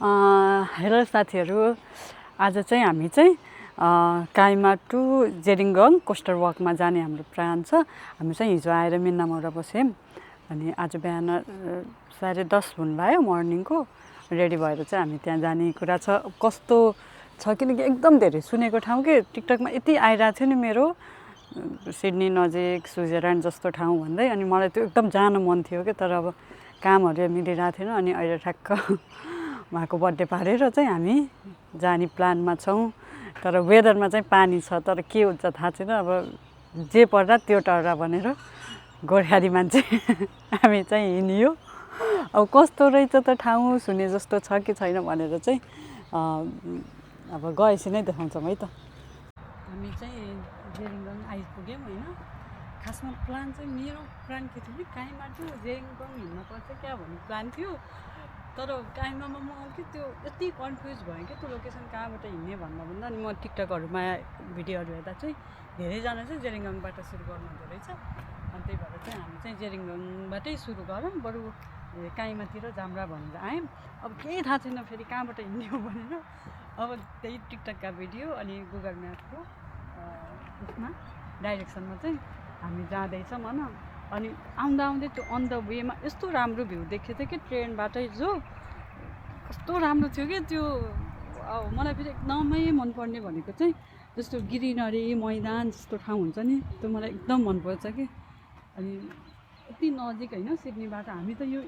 Hello साथीहरू, आज चाहिँ हामी चाहिँ काइमा टु जेरिङ्गङ कोस्टर वकमा जाने हाम्रो प्लान छ। हामी चाहिँ हिजो आएर मिन्नामौरा बस्यौँ अनि आज बिहान 10:30 हुन लाग्यो मर्निङको। रेडी भएर चाहिँ हामी त्यहाँ जाने कुरा छ। कस्तो छ किनकि एकदम धेरै सुनेको ठाउँ के टिकटकमा यति आइरहेको थियो नि मेरो सिडनी नजिक स्विजरल्यान्ड जस्तो ठाउँ भन्दै, अनि मलाई त्यो एकदम जानु मन थियो कि, तर अब कामहरू मिलिरहेको थिएन। अनि अहिले ठ्याक्क उहाँको बर्थडे पारेर चाहिँ हामी जाने प्लानमा छौँ। तर वेदरमा चाहिँ पानी छ, तर के हुन्छ थाहा छैन। अब जे पर्दा त्यो टर्रा भनेर गोर्खाली मान्छे हामी चाहिँ हिँडियो। अब कस्तो रहेछ त ठाउँ, सुने जस्तो छ कि छैन भनेर चाहिँ अब गएपछि नै देखाउँछौँ है त। हामी चाहिँ जेरिङ्गङ आइपुग्यौँ होइन। खासमा प्लान चाहिँ मेरो प्लान के थियो कि काइमा टु जेरिङ्गङ हिँड्नुपर्छ क्या भन्ने प्लान थियो। तर काइमामा म कि त्यो यति कन्फ्युज भयो कि त्यो लोकेसन कहाँबाट हिँड्ने भन्दा अनि म टिकटकहरूमा भिडियोहरू हेर्दा चाहिँ धेरैजना चाहिँ जेरिङ्गङबाट सुरु गर्नुहुँदो रहेछ। अनि त्यही भएर चाहिँ हामी चाहिँ जेरिङ्गङबाटै सुरु गरौँ, बरु काइमातिर जाम्रा भनेर आयौँ। अब केही थाहा छैन फेरि कहाँबाट हिँड्ने हो भनेर। अब त्यही टिकटकका भिडियो अनि गुगल म्यापको उसमा डाइरेक्सनमा चाहिँ हामी जाँदैछौँ होइन। अनि आउँदा आउँदै त्यो अन द वेमा यस्तो राम्रो भ्यू देखेको थियो कि ट्रेनबाटै, जो कस्तो राम्रो थियो कि त्यो। मलाई फेरि एकदमै मनपर्ने भनेको चाहिँ जस्तो ग्रिनरी मैदान जस्तो ठाउँ हुन्छ नि, त्यो मलाई एकदम मनपर्छ कि। अनि यति नजिक होइन सिडनीबाट। हामी त यो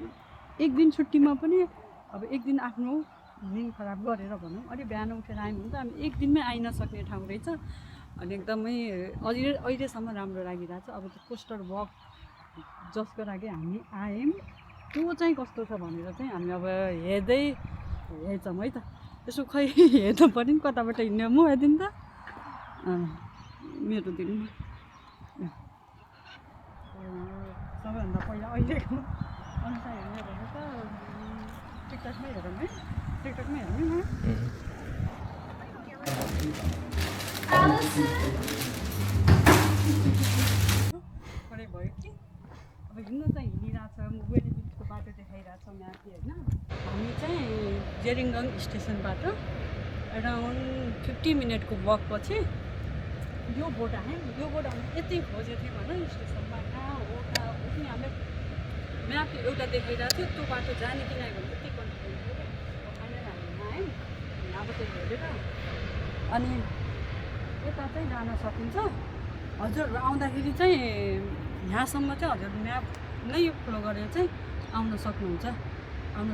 एक दिन छुट्टीमा पनि अब एक दिन आफ्नो दिन खराब गरेर भनौँ, अलि बिहान उठेर आयौँ भने त हामी एक दिनमै आइन सक्ने ठाउँ रहेछ। अनि एकदमै अहिलेसम्म राम्रो लागिरहेछ। अब त्यो कोस्टर वक जसको लागि हामी आयौँ त्यो चाहिँ कस्तो छ भनेर चाहिँ हामी अब हेर्छौँ है त। यसो खै हेर्नु पऱ्यो नि कताबाट हिँड्ने म हेरिदिनु त मेरो दिनमा। सबैभन्दा पहिला अहिलेको अनुसार हेर्ने भने त टिकटकमै हेरौँ है, टिकटकमै हेर्ने न। पढाइ भयो कि अब हिँड्नु चाहिँ हिँडिरहेछ, वेली बिचको बाटो देखाइरहेछ म्यापले होइन। हामी चाहिँ जेरिङ्गङ स्टेसनबाट अराउन्ड 50 मिनटको वक पछि यो बोट आयौँ। यो बोट हामी यति खोजेको थियौँ होइन स्टेसनमा, कहाँ हो कि हामीले म्यापले एउटा देखाइरहेको थियो, त्यो बाटो जाने कि नै भने यति कन्फिडेन्स थियो कि फाइनल हामी आयौँ यहाँबाट हेरेर। अनि यता चाहिँ जान सकिन्छ। हजुर आउँदाखेरि चाहिँ यहाँसम्म चाहिँ हजुर म्याप नै फलो गरेर चाहिँ आउन सक्नुहुन्छ। अनि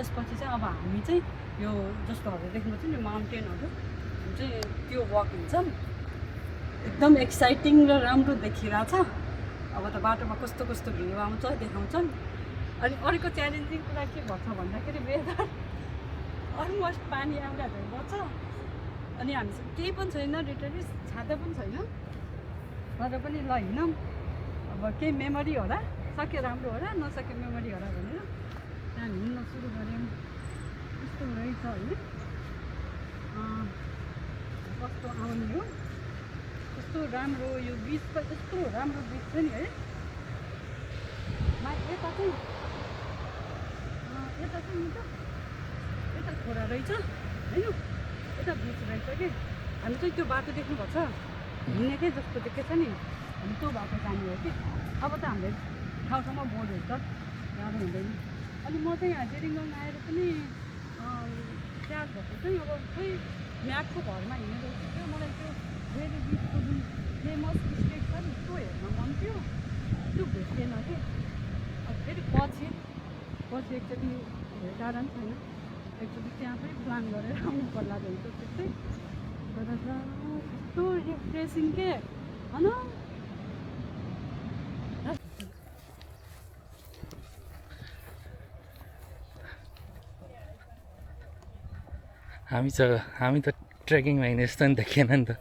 यसपछि चाहिँ अब हामी चाहिँ यो जस्तो हजुर देख्नुहुन्छ नि माउन्टेनहरू चाहिँ त्यो वक हिँड्छौँ। एकदम एक्साइटिङ र राम्रो देखिरहेछ। अब त बाटोमा कस्तो कस्तो भ्यू आउँछ देखाउँछन्। अनि अर्को च्यालेन्जिङ कुरा के भन्छ भन्दाखेरि वेदर अलमोस्ट पानी आइरहेको छ। अनि हामीसँग केही पनि छैन, लिटरली छाता पनि छैन, तर पनि ल हिँडौँ। अब केही मेमोरी होला, सक्यो राम्रो होला, नसक्यो मेमोरी होला भनेर त्यहाँ हिँड्न सुरु गऱ्यौँ। यस्तो रहेछ होइन, कस्तो आउने हो, कस्तो राम्रो यो बिच त, यस्तो राम्रो बिच छ नि है। यता चाहिँ यता छोरा रहेछ होइन, यता बिच रहेछ कि। हामी चाहिँ त्यो बाटो देख्नुपर्छ हिँड्नेकै जस्तो देखेछ नि, हामी त्यो बाटो जाने हो कि। अब त हामीले ठाउँमा बोर्ड हुन्छ, जानु हुँदैन। अनि म चाहिँ यहाँ जेरिङ्गङ आएर पनि त्याग भएको चाहिँ अब खोइ म्यापको भरमा हिँडेको थियो। मलाई त्यो वेली बिचको जुन फेमस स्टेट छ नि त्यो हेर्न मन थियो, त्यो भेटेन कि। अब फेरि पछि एकचोटि कारण छैन, एकचोटि त्यहाँ पनि प्लान गरेर आउनु पर्ला भन्छ त्यस्तै। तर कस्तो रिफ्रेसिङ के होइन। हामी त ट्रेकिङमा हिँड्ने जस्तो नि देखिएन नि त।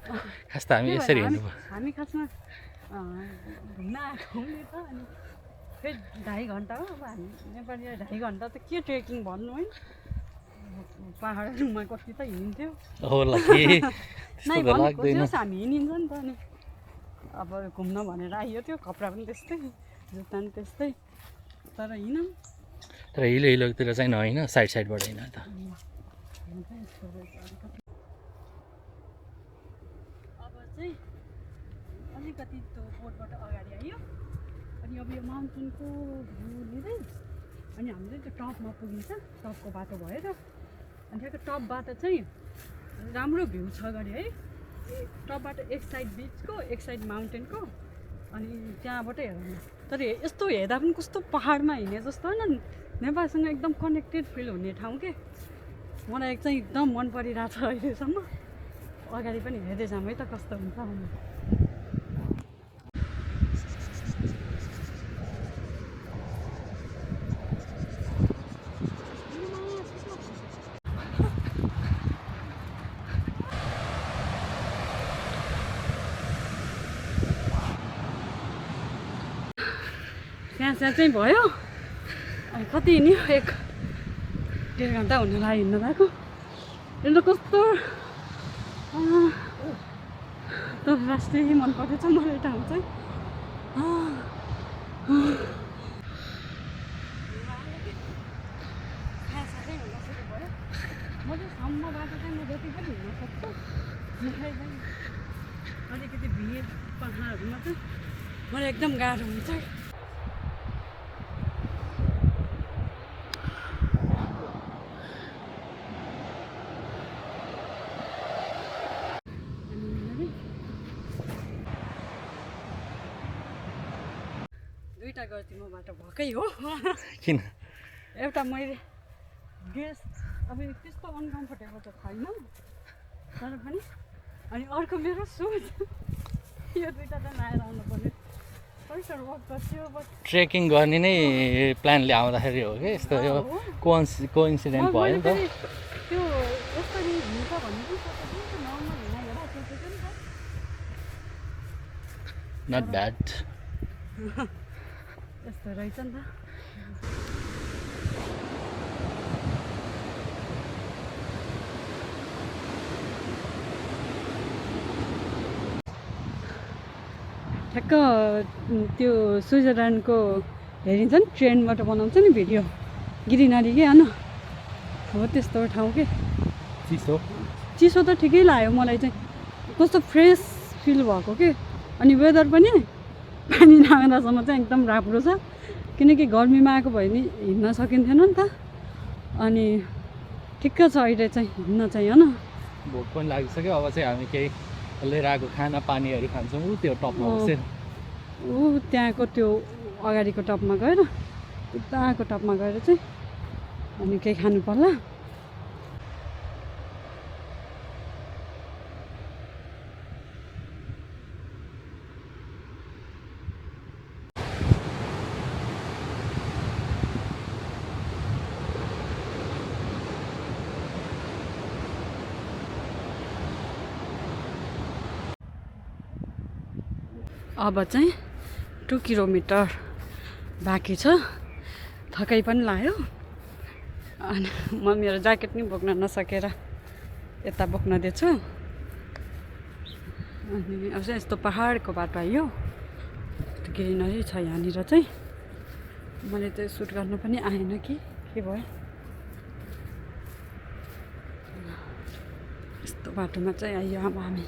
खास त हामी यसरी हिँड्नु हामी खासमा घुम्न आएको नि त। अनि फेरि 2.5 घन्टा हो। अब हामी नेपाली 2.5 घन्टा त के ट्रेकिङ भन्नु है, पाहाडहरूमा कति त हिँड्थ्यो होला कि नै भन्नुहोस्। हामी हिँडिन्छ नि त। अनि अब घुम्न भनेर आइयो, त्यो कपडा पनि त्यस्तै, जुत्ता पनि त्यस्तै, तर हिँडौँ। तर हिलो हिलोतिर चाहिँ होइन साइड साइडबाट होइन त अब चाहिँ अलिकति त्यो बोटबाट अगाडि आयो अनि अब यो माउन्टेनको भ्यू लिँदै अनि हामी चाहिँ त्यो टपमा पुगिन्छ टपको बाटो भएर अनि त्यहाँको टपबाट चाहिँ राम्रो भ्यू छ गरे है टपबाट एक साइड बिचको एक साइड माउन्टेनको अनि त्यहाँबाट हेर्नु तर यस्तो हेर्दा पनि कस्तो पहाडमा हिँडे जस्तो होइन नेपालसँग एकदम कनेक्टेड फिल हुने ठाउँ के मलाई चाहिँ एकदम मन परिरहेको छ अहिलेसम्म अगाडि पनि हेर्दै जाऊँ है त कस्तो हुन्छ भनेर त्यहाँ चाहिँ भयो अनि कति हिँड्यो 1.5 घन्टा हुन लाग्यो हिँड्नु गएको यसले कस्तो तर राष्ट्रिय मन परेछ मलाई ठाउँ चाहिँ म चाहिँ सम्मबाट चाहिँ म जति पनि हिँड्न सक्छु अलिकति भिड पहाडहरूमा चाहिँ मलाई एकदम गाह्रो हुन्छ दुईवटा गल्ती मबाट भएकै हो किन एउटा मैले गेस अब त्यस्तो अनकम्फर्टेबल त छैन तर पनि अनि अर्को मेरो सुज यो दुईवटा चाहिँ लाएर आउनुपर्ने फर्स्ट वर्क गर्थ्यो बट ट्रेकिङ गर्ने नै प्लानले आउँदाखेरि हो कि यस्तो यो कोइन्सिडेन्ट भयो नि त त्यो यसरी हिँड्छ भन्ने पनि सोचेको थिएँ नर्मल हिँड्न हेर्दा सोचेको नि त नट ब्याड यस्तो रहेछ नि त ठ्याक्क त्यो स्विजरल्यान्डको हेरिन्छ नि ट्रेनबाट बनाउँछ नि भिडियो गिरिनारी के होइन हो त्यस्तो ठाउँ के चिसो त ठिकै लाग्यो मलाई चाहिँ कस्तो फ्रेस फिल भएको के अनि वेदर पनि पानी नआउँदासम्म चाहिँ एकदम राम्रो छ किनकि गर्मीमा आएको भयो भने हिँड्न सकिन्थेन नि त अनि ठिक्क छ अहिले चाहिँ हिँड्न चाहिँ होइन भोक पनि लागिसक्यो अब चाहिँ हामी केही लिएर आएको खाना पानीहरू खान्छौँ त्यो टपमा बसेर त्यहाँको त्यो अगाडिको टपमा गएर उताको टपमा गएर चाहिँ अनि केही खानु पर्ला अब चाहिँ 2 किलोमिटर बाँकी छ थकाइ पनि लाग्यो अनि म मेरो ज्याकेट नि बोक्न नसकेर यता बोक्न दिएछु अनि अब चाहिँ यस्तो पहाडको बाटो आयो ग्रिनरी छ यहाँनिर चाहिँ मैले त्यो सुट गर्न पनि आएन कि के भयो यस्तो बाटोमा चाहिँ आइयो अब हामी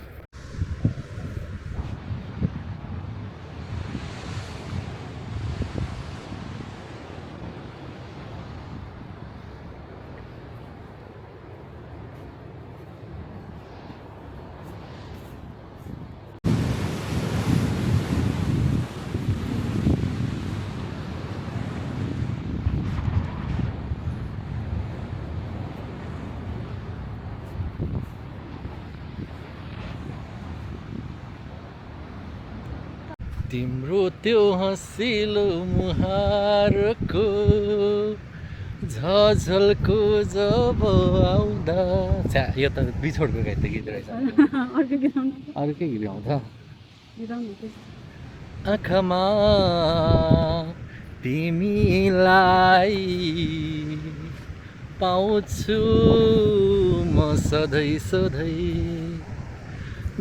तिम्रो त्यो हँसिलो मुहारको झझल्को जब आउँदा यो त बिछोडको गीत रहेछ अर्कै गीत आउँछ आँखामा तिमीलाई पाउँछु म सधैँ सधैँ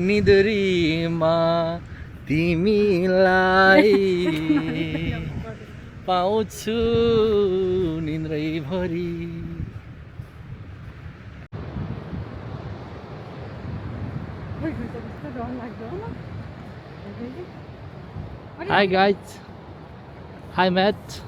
निदरीमा तिमीलाई पाउँछु निन्द्रैभरि। Hi guys. Hi Matt.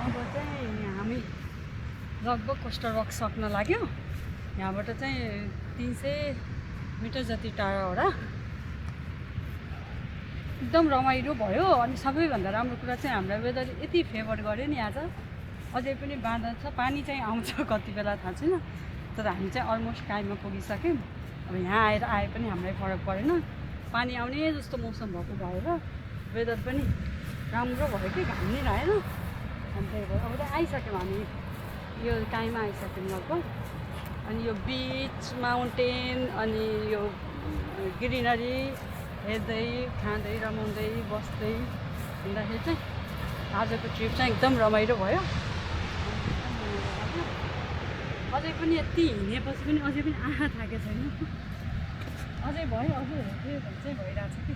अब चाहिँ हामी लगभग कोस्टर वक सक्न लाग्यो। यहाँबाट चाहिँ 300 मिटर जति टाढा हो र। एकदम रमाइलो भयो। अनि सबैभन्दा राम्रो कुरा चाहिँ हामीलाई वेदर यति फेभर गर्यो नि आज। अझै पनि बाँधा छ, पानी चाहिँ आउँछ कति बेला थाहा छैन, तर हामी चाहिँ अलमोस्ट काइमा पुगिसक्यौँ। अब यहाँ आए पनि हामीलाई फरक परेन, पानी आउने जस्तो मौसम भएको भएर वेदर पनि राम्रो भयो कि घाम नै रहेन। अनि त्यही भएर अब त आइसक्यौँ हामी, यो काइमा आइसक्यौँ लगभग। अनि यो बिच, माउन्टेन, अनि यो ग्रिनरी हेर्दै खाँदै रमाउँदै बस्दै हिँड्दाखेरि चाहिँ आजको ट्रिप चाहिँ एकदम रमाइलो भयो। अझै पनि यति हिँडेपछि पनि अझै पनि आँखा थाकेको छैन, अझै भयो, अझै हेर्दै चाहिँ भइरहेको छ कि।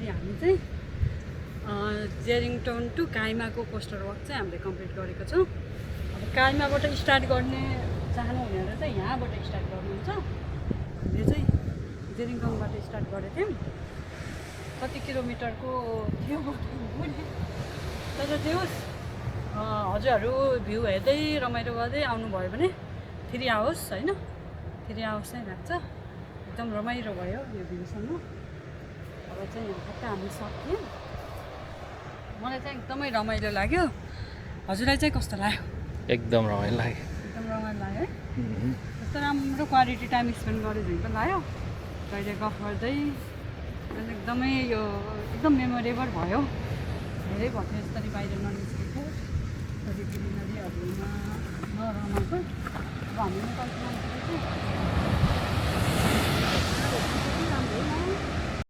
हामी चाहिँ जेरिङटन टु काइमाको कोस्टर वक चाहिँ हामीले कम्प्लिट गरेको छौँ। अब काइमाबाट स्टार्ट गर्ने चाहनुहुनेहरू चाहिँ यहाँबाट स्टार्ट गर्नुहुन्छ। हामीले चाहिँ जेरिङटनबाट स्टार्ट गरेको थियौँ। कति किलोमिटरको थियो तर त्यो हजुरहरू भ्यू हेर्दै रमाइलो गर्दै आउनुभयो भने 3 आवर्स होइन, 3 आवर्स नै लाग्छ। एकदम रमाइलो भयो यो भ्यूसँग। अब चाहिँ यहाँ ठ्याक्क हामी सक्यौँ। मलाई चाहिँ एकदमै रमाइलो लाग्यो। हजुरलाई चाहिँ कस्तो लाग्यो? एकदम रमाइलो लाग्यो। एकदम रमाइलो लाग्यो है। कस्तो राम्रो क्वालिटी टाइम स्पेन्ड गरे जस्तो लाग्यो। कहिले गफ गर्दै एकदमै यो एकदम मेमोरेबल भयो। धेरै भयो यसरी बाहिर ननिस्केको, कति ग्रिनरीहरूमा नरमाएको। अब हामी नेपालको मान्छेले चाहिँ